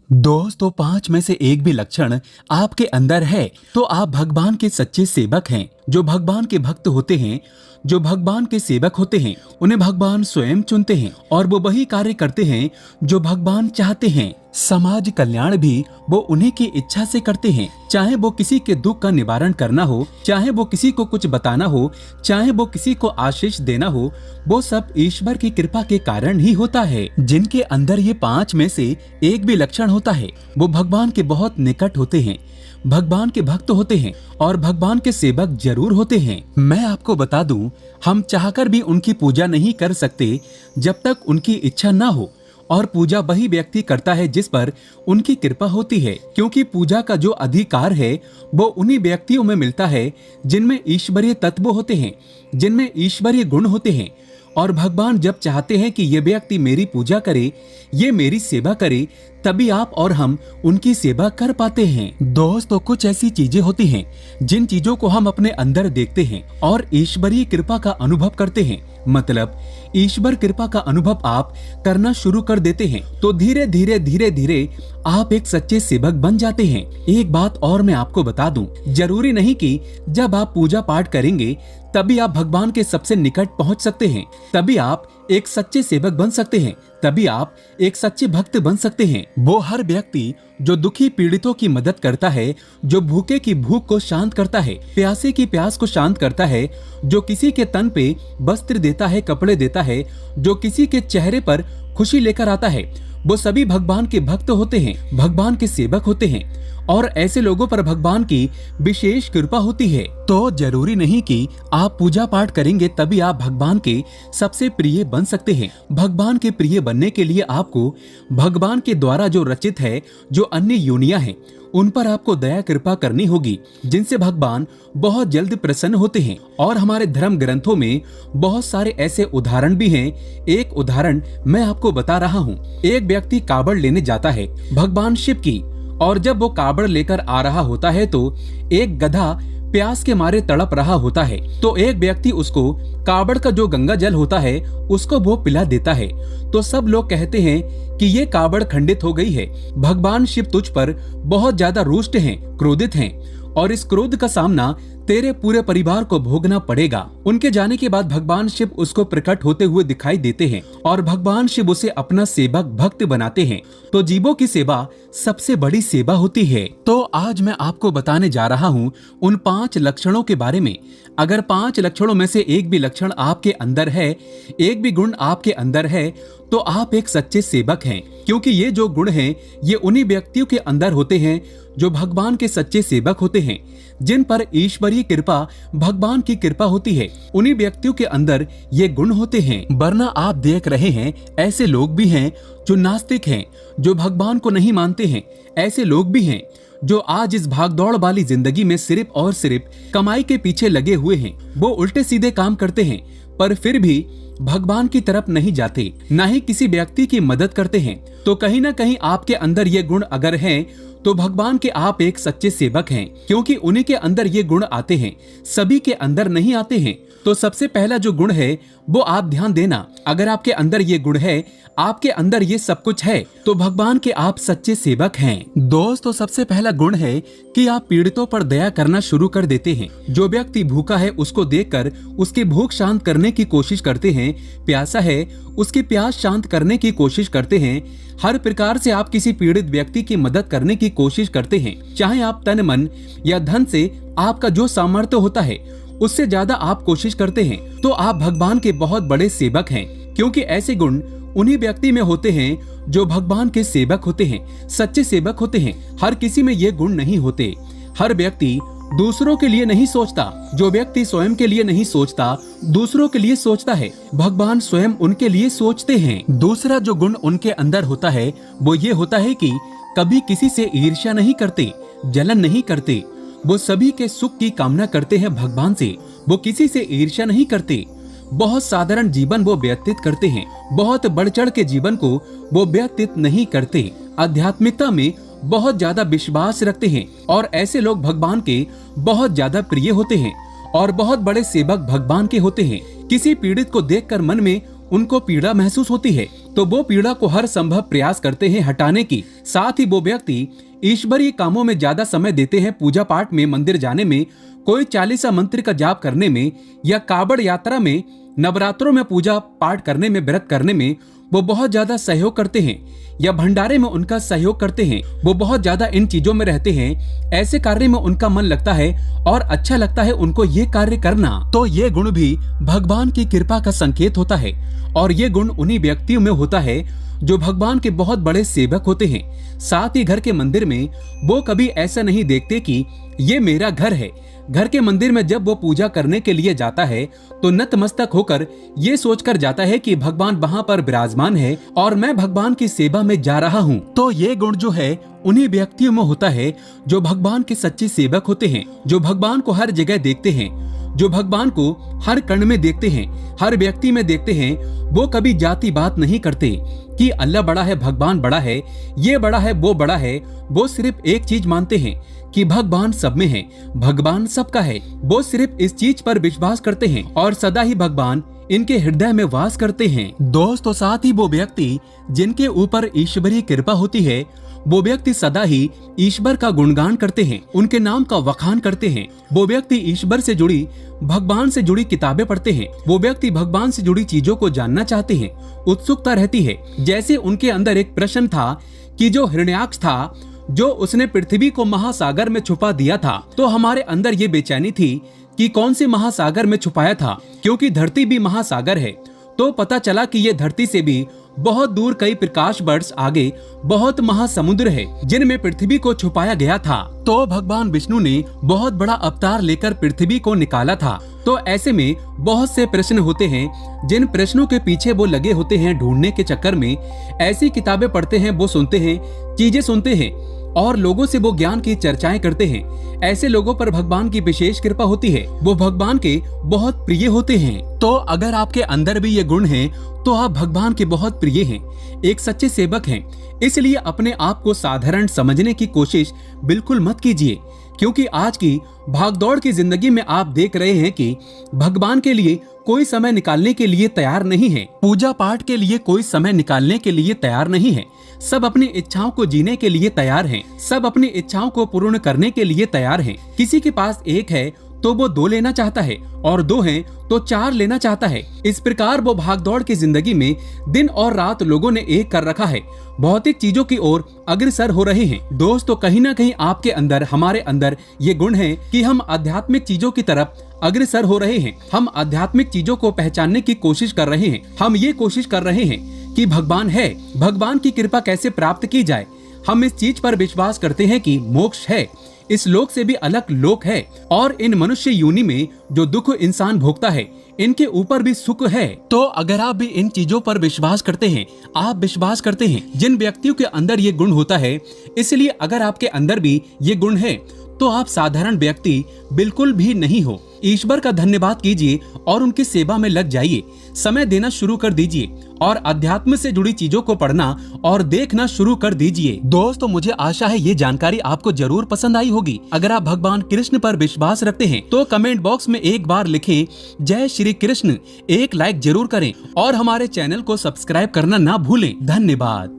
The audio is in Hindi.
दोस्तों, 5 में से एक भी लक्षण आपके अंदर है तो आप भगवान के सच्चे सेवक हैं। जो भगवान के भक्त होते हैं, जो भगवान के सेवक होते हैं, उन्हें भगवान स्वयं चुनते हैं और वो वही कार्य करते हैं जो भगवान चाहते हैं। समाज कल्याण भी वो उन्हीं की इच्छा से करते हैं। चाहे वो किसी के दुख का निवारण करना हो, चाहे वो किसी को कुछ बताना हो, चाहे वो किसी को आशीष देना हो, वो सब ईश्वर की कृपा के कारण ही होता है। जिनके अंदर ये 5 में से एक भी लक्षण होता है, वो भगवान के बहुत निकट होते हैं, भगवान के भक्त होते हैं और भगवान के सेवक जरूर होते हैं। मैं आपको बता दूं, हम चाहकर भी उनकी पूजा नहीं कर सकते जब तक उनकी इच्छा ना हो, और पूजा वही व्यक्ति करता है जिस पर उनकी कृपा होती है, क्योंकि पूजा का जो अधिकार है वो उन्हीं व्यक्तियों में मिलता है जिनमें ईश्वरीय तत्व होते हैं, जिनमें ईश्वरीय गुण होते हैं। और भगवान जब चाहते हैं कि ये व्यक्ति मेरी पूजा करे, ये मेरी सेवा करे, तभी आप और हम उनकी सेवा कर पाते हैं। दोस्तों, कुछ ऐसी चीजें होती हैं जिन चीजों को हम अपने अंदर देखते हैं और ईश्वरीय कृपा का अनुभव करते हैं। मतलब ईश्वर कृपा का अनुभव आप करना शुरू कर देते हैं तो धीरे धीरे आप एक सच्चे सेवक बन जाते हैं। एक बात और मैं आपको बता दूं, जरूरी नहीं कि जब आप पूजा पाठ करेंगे तभी आप भगवान के सबसे निकट पहुंच सकते हैं, तभी आप एक सच्चे सेवक बन सकते हैं, तभी आप एक सच्चे भक्त बन सकते हैं। वो हर व्यक्ति जो दुखी पीड़ितों की मदद करता है, जो भूखे की भूख को शांत करता है, प्यासे की प्यास को शांत करता है, जो किसी के तन पे वस्त्र देता है, कपड़े देता है, जो किसी के चेहरे पर खुशी लेकर आता है, वो सभी भगवान के भक्त होते हैं, भगवान के सेवक होते हैं। और ऐसे लोगों पर भगवान की विशेष कृपा होती है। तो जरूरी नहीं कि आप पूजा पाठ करेंगे तभी आप भगवान के सबसे प्रिय बन सकते हैं। भगवान के प्रिय बनने के लिए आपको भगवान के द्वारा जो रचित है, जो अन्य योनियां हैं, उन पर आपको दया कृपा करनी होगी, जिनसे भगवान बहुत जल्द प्रसन्न होते हैं। और हमारे धर्म ग्रंथों में बहुत सारे ऐसे उदाहरण भी हैं। एक उदाहरण मैं आपको बता रहा हूँ। एक व्यक्ति कावड़ लेने जाता है भगवान शिव की, और जब वो कावड़ लेकर आ रहा होता है तो एक गधा प्यास के मारे तड़प रहा होता है। तो एक व्यक्ति उसको कावड़ का जो गंगा जल होता है उसको वो पिला देता है। तो सब लोग कहते हैं कि ये कावड़ खंडित हो गई है, भगवान शिव तुझ पर बहुत ज्यादा रुष्ट हैं, क्रोधित हैं, और इस क्रोध का सामना तेरे पूरे परिवार को भोगना पड़ेगा। उनके जाने के बाद भगवान शिव उसको प्रकट होते हुए दिखाई देते हैं और भगवान शिव उसे अपना सेवक भक्त बनाते हैं। तो जीवों की सेवा सबसे बड़ी सेवा होती है। तो आज मैं आपको बताने जा रहा हूँ उन 5 लक्षणों के बारे में। अगर 5 लक्षणों में से एक भी लक्षण आपके अंदर है, एक भी गुण आपके अंदर है, तो आप एक सच्चे सेवक हैं, क्योंकि ये जो गुण हैं ये उन्हीं व्यक्तियों के अंदर होते हैं जो भगवान के सच्चे सेवक होते हैं, जिन पर ईश्वरीय कृपा, भगवान की कृपा होती है। उन्हीं व्यक्तियों के अंदर ये गुण होते हैं। वरना आप देख रहे हैं ऐसे लोग भी हैं जो नास्तिक हैं, जो भगवान को नहीं मानते हैं। ऐसे लोग भी हैं जो आज इस भागदौड़ वाली जिंदगी में सिर्फ और सिर्फ कमाई के पीछे लगे हुए हैं। वो उल्टे सीधे काम करते हैं पर फिर भी भगवान की तरफ नहीं जाते, न ही किसी व्यक्ति की मदद करते हैं। तो कहीं ना कहीं आपके अंदर ये गुण अगर हैं तो भगवान के आप एक सच्चे सेवक हैं, क्योंकि उन्हीं के अंदर ये गुण आते हैं, सभी के अंदर नहीं आते हैं। तो सबसे पहला जो गुण है वो आप ध्यान देना, अगर आपके अंदर ये गुण है, आपके अंदर ये सब कुछ है, तो भगवान के आप सच्चे सेवक हैं। दोस्तों, सबसे पहला गुण है कि आप पीड़ितों पर दया करना शुरू कर देते हैं। जो व्यक्ति भूखा है उसको देखकर उसकी भूख शांत करने की कोशिश करते हैं, प्यासा है उसकी प्यास शांत करने की कोशिश करते हैं। हर प्रकार से आप किसी पीड़ित व्यक्ति की मदद करने की कोशिश करते हैं, चाहे आप तन मन या धन से आपका जो सामर्थ्य होता है उससे ज्यादा आप कोशिश करते हैं। तो आप भगवान के बहुत बड़े सेवक हैं, क्योंकि ऐसे गुण उन्हीं व्यक्ति में होते हैं जो भगवान के सेवक होते हैं, सच्चे सेवक होते हैं। हर किसी में ये गुण नहीं होते। हर व्यक्ति दूसरों के लिए नहीं सोचता। जो व्यक्ति स्वयं के लिए नहीं सोचता, दूसरों के लिए सोचता है, भगवान स्वयं उनके लिए सोचते हैं। दूसरा जो गुण उनके अंदर होता है वो ये होता है कि कभी किसी से ईर्ष्या नहीं करते, जलन नहीं करते। वो सभी के सुख की कामना करते हैं भगवान से। वो किसी से ईर्ष्या नहीं करते। बहुत साधारण जीवन वो व्यतीत करते हैं, बहुत बढ़ चढ़ के जीवन को वो व्यतीत नहीं करते। आध्यात्मिकता में बहुत ज्यादा विश्वास रखते हैं और ऐसे लोग भगवान के बहुत ज्यादा प्रिय होते हैं और बहुत बड़े सेवक भगवान के होते हैं। किसी पीड़ित को देखकर मन में उनको पीड़ा महसूस होती है तो वो पीड़ा को हर संभव प्रयास करते हैं हटाने की। साथ ही वो व्यक्ति ईश्वरीय कामों में ज्यादा समय देते हैं। पूजा पाठ में, मंदिर जाने में, कोई चालीसा मंत्र का जाप करने में, या कावड़ यात्रा में, नवरात्रों में पूजा पाठ करने में, व्रत करने में वो बहुत ज्यादा सहयोग करते हैं, या भंडारे में उनका सहयोग करते हैं। वो बहुत ज्यादा इन चीजों में रहते हैं। ऐसे कार्य में उनका मन लगता है और अच्छा लगता है उनको ये कार्य करना। तो ये गुण भी भगवान की कृपा का संकेत होता है, और ये गुण उन्हीं व्यक्तियों में होता है जो भगवान के बहुत बड़े सेवक होते हैं। साथ ही घर के मंदिर में वो कभी ऐसा नहीं देखते कि ये मेरा घर है। घर के मंदिर में जब वो पूजा करने के लिए जाता है तो नतमस्तक होकर ये सोचकर जाता है कि भगवान वहाँ पर विराजमान है और मैं भगवान की सेवा में जा रहा हूँ। तो ये गुण जो है उन्हीं व्यक्तियों में होता है जो भगवान के सच्चे सेवक होते हैं, जो भगवान को हर जगह देखते हैं, जो भगवान को हर कण में देखते हैं, हर व्यक्ति में देखते हैं। वो कभी जाति बात नहीं करते कि अल्लाह बड़ा है, भगवान बड़ा है, ये बड़ा है, वो बड़ा है। वो सिर्फ एक चीज मानते हैं कि भगवान सब में है, भगवान सबका है। वो सिर्फ इस चीज पर विश्वास करते हैं और सदा ही भगवान इनके हृदय में वास करते हैं। दोस्तों, साथ ही वो व्यक्ति जिनके ऊपर ईश्वरीय कृपा होती है, वो व्यक्ति सदा ही ईश्वर का गुणगान करते हैं, उनके नाम का वखान करते हैं। वो व्यक्ति ईश्वर से जुड़ी, भगवान से जुड़ी किताबें पढ़ते हैं। वो व्यक्ति भगवान से जुड़ी चीजों को जानना चाहते हैं, उत्सुकता रहती है। जैसे उनके अंदर एक प्रश्न था कि जो हिरण्याक्ष था, जो उसने पृथ्वी को महासागर में छुपा दिया था, तो हमारे अंदर ये बेचैनी थी कि कौन से महासागर में छुपाया था, क्योंकि धरती भी महासागर है। तो पता चला कि ये धरती से भी बहुत दूर, कई प्रकाश वर्ष आगे बहुत महासमुद्र है जिनमें पृथ्वी को छुपाया गया था। तो भगवान विष्णु ने बहुत बड़ा अवतार लेकर पृथ्वी को निकाला था। तो ऐसे में बहुत से प्रश्न होते हैं, जिन प्रश्नों के पीछे वो लगे होते हैं ढूंढने के चक्कर में। ऐसी किताबें पढ़ते हैं, वो सुनते हैं, चीजें सुनते हैं और लोगों से वो ज्ञान की चर्चाएं करते हैं। ऐसे लोगों पर भगवान की विशेष कृपा होती है, वो भगवान के बहुत प्रिय होते हैं। तो अगर आपके अंदर भी ये गुण हैं, तो आप भगवान के बहुत प्रिय हैं, एक सच्चे सेवक हैं। इसलिए अपने आप को साधारण समझने की कोशिश बिल्कुल मत कीजिए, क्योंकि आज की भागदौड़ की जिंदगी में आप देख रहे हैं कि भगवान के लिए कोई समय निकालने के लिए तैयार नहीं है, पूजा पाठ के लिए कोई समय निकालने के लिए तैयार नहीं है। सब अपनी इच्छाओं को जीने के लिए तैयार हैं, सब अपनी इच्छाओं को पूर्ण करने के लिए तैयार हैं। किसी के पास एक है तो वो दो लेना चाहता है, और दो हैं तो चार लेना चाहता है। इस प्रकार वो भागदौड़ की जिंदगी में दिन और रात लोगों ने एक कर रखा है, भौतिक चीजों की ओर अग्रसर हो रहे हैं। दोस्तों, कहीं ना कहीं आपके अंदर, हमारे अंदर ये गुण है कि हम आध्यात्मिक चीजों की तरफ अग्रसर हो रहे हैं। हम आध्यात्मिक चीजों को पहचानने की कोशिश कर रहे हैं। हम ये कोशिश कर रहे हैं कि भगवान है, भगवान की कृपा कैसे प्राप्त की जाए। हम इस चीज पर विश्वास करते हैं कि मोक्ष है, इस लोक से भी अलग लोक है, और इन मनुष्य योनि में जो दुख इंसान भोगता है, इनके ऊपर भी सुख है। तो अगर आप भी इन चीजों पर विश्वास करते हैं, आप विश्वास करते हैं जिन व्यक्तियों के अंदर ये गुण होता है, इसलिए अगर आपके अंदर भी ये गुण है तो आप साधारण व्यक्ति बिल्कुल भी नहीं हो। ईश्वर का धन्यवाद कीजिए और उनकी सेवा में लग जाइए। समय देना शुरू कर दीजिए और अध्यात्म से जुड़ी चीजों को पढ़ना और देखना शुरू कर दीजिए। दोस्तों, मुझे आशा है ये जानकारी आपको जरूर पसंद आई होगी। अगर आप भगवान कृष्ण पर विश्वास रखते हैं तो कमेंट बॉक्स में एक बार लिखें जय श्री कृष्ण, एक लाइक जरूर करें और हमारे चैनल को सब्सक्राइब करना ना भूलें। धन्यवाद।